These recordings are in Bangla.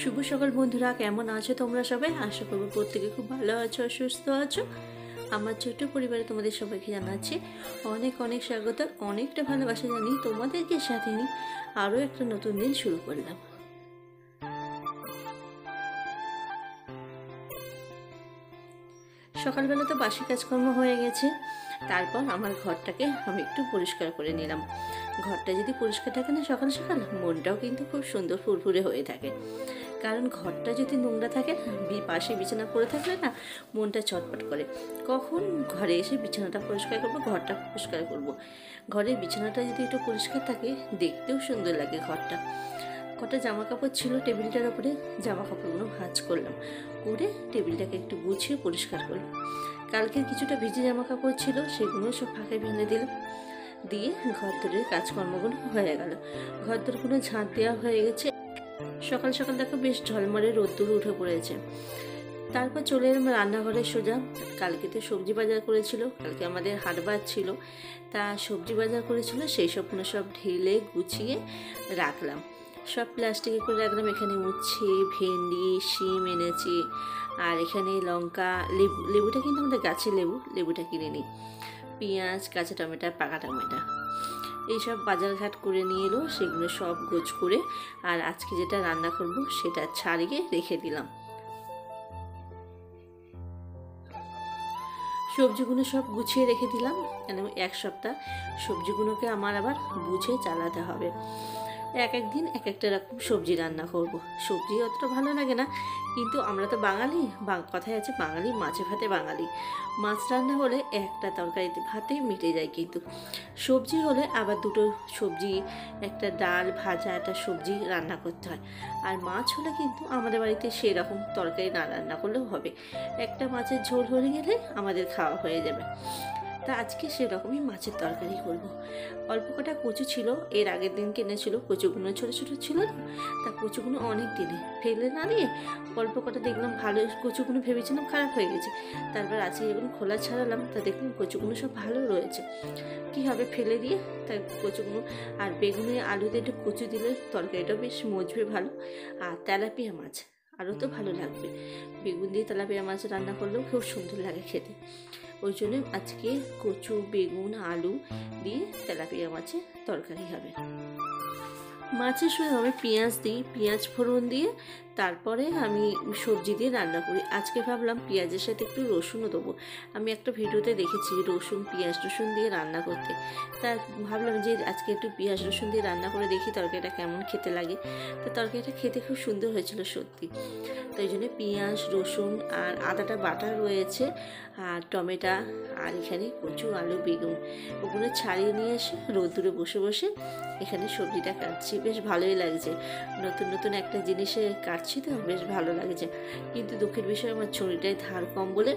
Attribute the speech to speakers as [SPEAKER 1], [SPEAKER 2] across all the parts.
[SPEAKER 1] শুভ সকাল বন্ধুরা, কেমন আছো তোমরা সবাই? আশা করবো প্রত্যেকে খুব ভালো আছো, সুস্থ আছো। আমার ছোট্ট পরিবারে তোমাদের সবাইকে জানাচ্ছি অনেক অনেক স্বাগত, অনেকটা ভালোবাসা জানিয়ে তোমাদেরকে সাথে নিয়ে আরও একটা নতুন দিন শুরু করলাম। সকালবেলা তো বাসি কাজকর্ম হয়ে গেছে, তারপর আমার ঘরটাকে আমি একটু পরিষ্কার করে নিলাম। ঘরটা যদি পরিষ্কার থাকে না সকাল সকাল, মনটাও কিন্তু খুব সুন্দর ফুরফুরে হয়ে থাকে। কারণ ঘরটা যদি নোংরা থাকে না, পাশে বিছানা পড়ে থাকলে না মনটা চটপট করে। কখন ঘরে এসে বিছানাটা পরিষ্কার করবো, ঘরটা পরিষ্কার করব। ঘরের বিছানাটা যদি একটু পরিষ্কার থাকে দেখতেও সুন্দর লাগে ঘরটা। কটা জামা কাপড় ছিল টেবিলটার উপরে, জামা কাপড়গুলো ভাঁজ করলাম, করে টেবিলটাকে একটু গুছিয়ে পরিষ্কার করলাম। কালকের কিছুটা ভিজে জামা কাপড় ছিল, সেগুলো সব ফাঁকে ফেলে দিলাম, দিয়ে ঘর দরের কাজকর্মগুলো হয়ে গেল। ঘর দরগুলো ঝাঁট দেওয়া হয়ে গেছে। সকাল সকাল দেখো বেশ ঝলমলে রোদ্দুর উঠে পড়েছে। তারপর চলে এলাম রান্নাঘরে সোজা। কালকে তো সবজি বাজার করেছিল, কালকে আমাদের হাটবার ছিল, তা সবজি বাজার করেছিল, সেই সবগুলো সব ঢেলে গুছিয়ে রাখলাম, সব প্লাস্টিকে করে রাখলাম। এখানে উচ্ছে, ভেন্ডি, শিম এনেছি, আর এখানে লঙ্কা, লেবুটা কিন্তু আমাদের গাছের লেবুটা কিনে নিই, পেঁয়াজ, কাঁচা টমেটো, পাকা টমেটো, এইসব বাজারঘাট করে নিয়ে এলো। সেগুলো সব গোছ করে আর আজকে যেটা রান্না করব সেটা ছাড়িয়ে রেখে দিলাম। সবজিগুলো সব গুছিয়ে রেখে দিলাম, কেন এক সপ্তাহ সবজিগুলোকে আমার আবার বুঝে চালাতে হবে। এক এক দিন এক একটা রকম সবজি রান্না করব। সবজি অতটা ভালো লাগে না, কিন্তু আমরা তো বাঙালি, কথায় আছে বাঙালি মাছে ভাতে বাঙালি। মাছ রান্না হলে একটা তরকারিতে ভাতেই মিটে যায়, কিন্তু সবজি হলে আবার দুটো সবজি, একটা ডাল, ভাজা, একটা সবজি রান্না করতে হয়। আর মাছ হলে কিন্তু আমাদের বাড়িতে সেরকম তরকারি না রান্না করলেও হবে, একটা মাছের ঝোল হয়ে গেলে আমাদের খাওয়া হয়ে যাবে। তা আজকে সেরকমই মাছের তরকারি করব। অল্প কটা কচু ছিল, এর আগের দিন কিনেছিল, কচুগুলো ছোটো ছোটো ছিল, তা কচুগুলো অনেক দিনে ফেলে না দিয়ে অল্প কটা দেখলাম ভালো, কচুগুলো ভেবেছিলাম খারাপ হয়ে গেছে, তারপর আজকে যখন খোলা ছাড়ালাম তা দেখলাম কচুগুলো সব ভালো রয়েছে। কী হবে ফেলে দিয়ে, তাই কচুগুলো আর বেগুনে আলুতে একটু কচু দিলে তরকারিটাও বেশ মজবে ভালো। আর তেলাপিয়া মাছ আরও তো ভালো লাগবে, বেগুন দিয়ে তেলাপিয়া মাছ রান্না করলেও খুব সুন্দর লাগে খেতে। ওই জন্য আজকে কচু, বেগুন, আলু দিয়ে তেলাপিয়া মাছের তরকারি হবে। মাছের সঙ্গে আমি পেঁয়াজ দিই, পেঁয়াজ ফোড়ন দিয়ে তারপরে আমি সবজি দিয়ে রান্না করি। আজকে ভাবলাম পেঁয়াজের সাথে একটু রসুনও দেবো। আমি একটা ভিডিওতে দেখেছি রসুন, পেঁয়াজ রসুন দিয়ে রান্না করতে, তা ভাবলাম যে আজকে একটু পেঁয়াজ রসুন দিয়ে রান্না করে দেখি তরকারিটা কেমন খেতে লাগে। তো তরকারিটা খেতে খুব সুন্দর হয়েছিল সত্যি। তো এই জন্য পেঁয়াজ, রসুন আর আদাটা বাটা রয়েছে, আর টমেটো, আর এখানে কচু, আলু, বেগুন ওগুলো ছাড়িয়ে নিয়ে এসে রোদ্দুরে বসে বসে এখানে সবজিটা কাটছি। বেশ ভালোই লাগছে, নতুন নতুন একটা জিনিসে কাটছি তো বেশ ভালো লাগছে। কিন্তু দুঃখের বিষয় আমার ছুরিটায় ধার কম বলে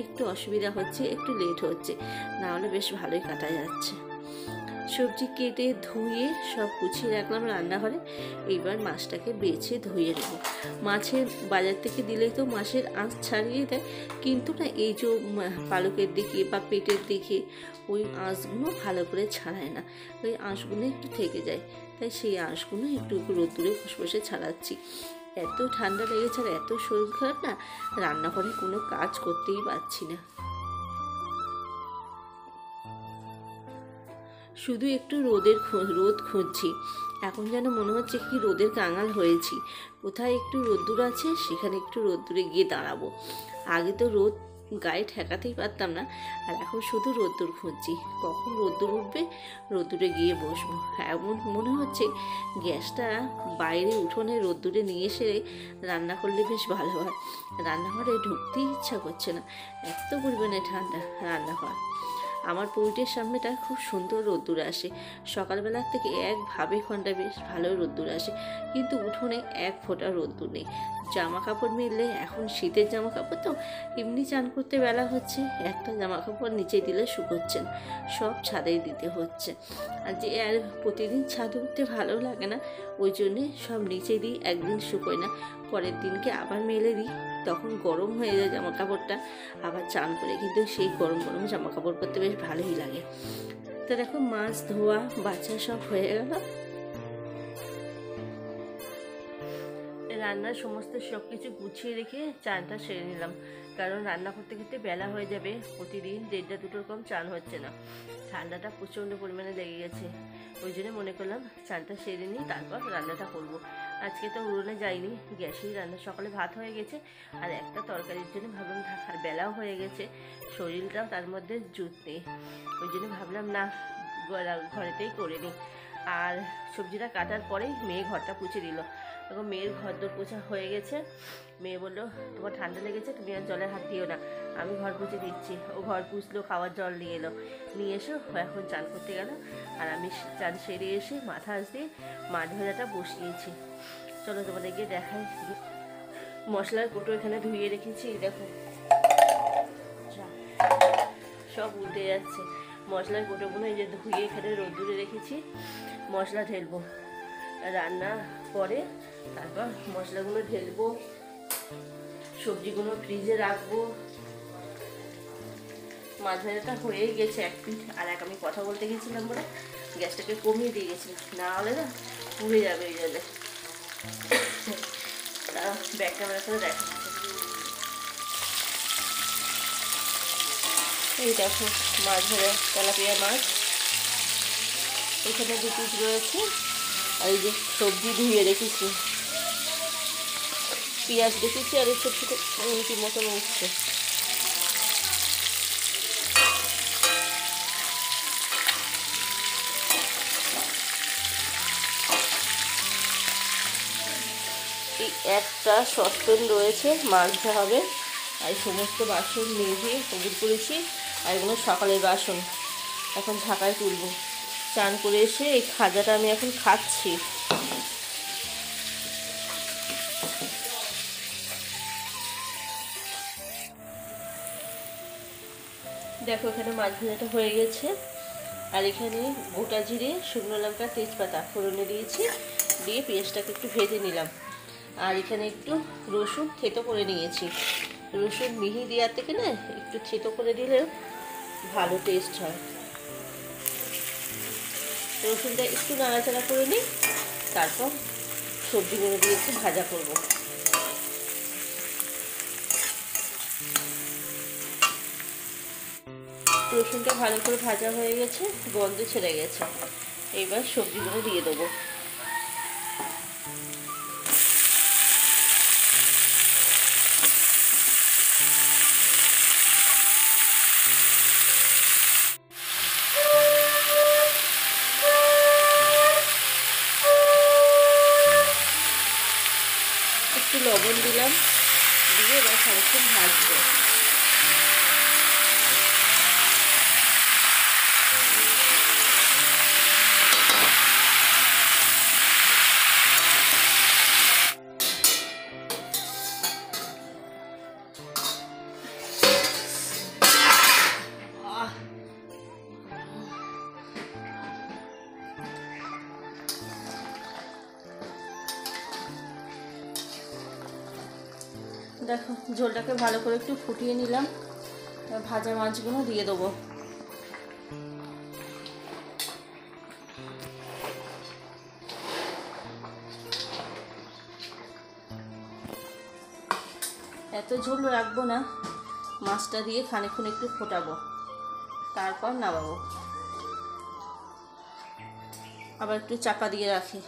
[SPEAKER 1] একটু অসুবিধা হচ্ছে, একটু লেট হচ্ছে, না হলে বেশ ভালোই কাটা যাচ্ছে। সবজি কেটে ধুয়ে সব গুছিয়ে রাখলাম রান্নাঘরে। এইবার মাছটাকে বেছে ধুয়ে নেব। মাছের বাজার থেকে দিলেই তো মাছের আঁশ ছাড়িয়ে দেয়, কিন্তু না এই যে পালকের দিকে বা পেটের দিকে ওই আঁশগুলো ভালো করে ছাড়ায় না, ওই আঁশগুলো একটু থেকে যায়, তাই সেই আঁশগুলো একটু একটু রোদ্দুরে বসে বসে ছাড়াচ্ছি। এত ঠান্ডা লেগেছে আর এত শরীর খারাপ না, রান্নাঘরে কোনো কাজ করতেই পারছি না। শুধু একটু রোদ খুঁজছি। এখন যেন মনে হচ্ছে কি রোদের কাঙাল হয়েছি। কোথায় একটু রোদ্দুর আছে সেখানে একটু রোদ্দুরে গিয়ে দাঁড়াবো। আগে তো রোদ গায়ে ঠেকাতেই পারতাম না, আর এখন শুধু রোদ্দুর খুঁজছি, কখন রোদ্দুর উঠবে রোদ্দুরে গিয়ে বসবো। এমন মনে হচ্ছে গ্যাসটা বাইরে উঠোনে রোদ্দুরে নিয়ে এসে রান্না করলে বেশ ভালো হয়। রান্নাঘরে ঢুকতেই ইচ্ছা করছে না, এত পরিমাণে ঠান্ডা রান্নাঘর। আমার পৌটের সামনেটা খুব সুন্দর রোদ্দুর আসে, সকালবেলার থেকে একভাবে ঘন্টা বেশ ভালো রোদ্দুর আসে, কিন্তু উঠোনে এক ফোঁটা রোদ্দুর নেই। জামা কাপড় মিললে, এখন শীতের জামা কাপড় তো এমনি চান করতে বেলা হচ্ছে, একটা জামা কাপড় নিচে দিলে শুকোচ্ছেন, সব ছাদেই দিতে হচ্ছে। আর যে আর প্রতিদিন ছাদে উঠতে ভালো লাগে না, ওই জন্যে সব নিচে দিই, একদিন শুকোয় না, পরের দিনকে আবার মেলে দিই, তখন গরম হয়ে যায় জামা কাপড়টা, আবার চান করে কিন্তু সেই গরম গরম জামা কাপড় পরতে বেশ ভালোই লাগে। তো দেখো মাছ ধোয়া বাছা সব হয়ে গেল। রান্নার সমস্ত সব কিছু গুছিয়ে রেখে চানটা সেরে নিলাম, কারণ রান্না করতে করতে বেলা হয়ে যাবে। প্রতিদিন 1:30 2টোর কম চান হচ্ছে না, ঠান্ডাটা প্রচণ্ড পরিমাণে লেগে গেছে। ওই জন্য মনে করলাম চানটা সেরে নিই, তারপর রান্নাটা করব। আজকে তো উড়োনে যাইনি, গ্যাসেই রান্না। সকালে ভাত হয়ে গেছে, আর একটা তরকারির জন্য ভাবলাম আর বেলাও হয়ে গেছে, শরীরটাও তার মধ্যে জুত নেই। ওই জন্য ভাবলাম না, ঘরেতেই করে নিই। আর সবজিটা কাটার পরেই মেয়ে ঘরটা পুছে দিল। এখন মেয়ের ঘর দোর পোছা হয়ে গেছে। মেয়ে বললো, তোমার ঠান্ডা লেগেছে, তুমি আর জলের হাত দিও না, আমি ঘর পুছে দিচ্ছি। ও ঘর পুছলো, খাওয়ার জল নিয়ে এলো, নিয়ে এসো ও এখন চান করতে গেল। আর আমি চান সেরে এসে মাথা আসতে মাছ ভাজাটা বসিয়েছি। চলো তোমাদেরকে দেখাই। মশলার কোটো এখানে ধুয়ে রেখেছি, দেখো সব উল্টে যাচ্ছে। মশলার কোটোগুলো এই যে ধুয়ে এখানে রোদ্দুরে রেখেছি। মশলা ঢেলবো রান্না পরে, তারপর মশলাগুলো ঢেলবো, সবজিগুলো ফ্রিজে রাখবো। মাছ ভাজাটা হয়েই গেছে এক পিঠ, আর এক আমি কথা বলতে গেছিলাম বলে গ্যাসটাকে কমিয়ে দিয়ে গেছিলাম, না হলে না পুড়ে যাবে এই জলে। ব্যাক ক্যামেরা করে দেখাচ্ছে। এই দেখো মাছ ভাজা, তেলাপিয়া মাছ এখানে 2 পিস রয়েছে। আর এই যে সবজি ধুয়ে রেখেছি, পেঁয়াজ রেখেছি, আর এই ছোট ছোট এমনি মতন উঠছে। এই একটা সসপ্যান রয়েছে, মাছ ভাজা হবে। আর সমস্ত বাসন মেজে সবুজ করেছি, আর এগুলো সকালের বাসন এখন ঝাঁকায় তুলব। চান করে এসে এই খাজাটা আমি এখন খাচ্ছি। দেখো এখানে মাছ ভাজাটা হয়ে গেছে, আর এখানে গোটা জিরে, শুকনো লঙ্কা, তেজপাতা ফোড়নে দিয়েছি, দিয়ে পেঁয়াজটাকে একটু ভেজে নিলাম। আর এখানে একটু রসুন থেতো করে নিয়েছি। রসুন মিহি দেওয়ার থেকে না একটু থেতো করে দিলে ভালো টেস্ট হয়। রসুনটা একটু নাড়াচাড়া করে নিই, তারপর সবজিগুলো দিয়ে একটু ভাজা করব। রসুনটা ভালো করে ভাজা হয়ে গেছে, গন্ধ ছেড়ে গেছে। এবার সবজিগুলো দিয়ে দেবো। একটু লবণ দিলাম, দিয়ে এবার সারাক্ষণ ভাজবো। দেখো ঝোলটাকে ভালো করে একটু ফুটিয়ে নিলাম, ভাজা মাছগুলো দিয়ে দেবো। এত ঝোল রাখবো না, মাছটা দিয়ে খানিকক্ষণ একটু ফোটাবো, তারপর নামাবো। আবার একটু চাপা দিয়ে রাখি।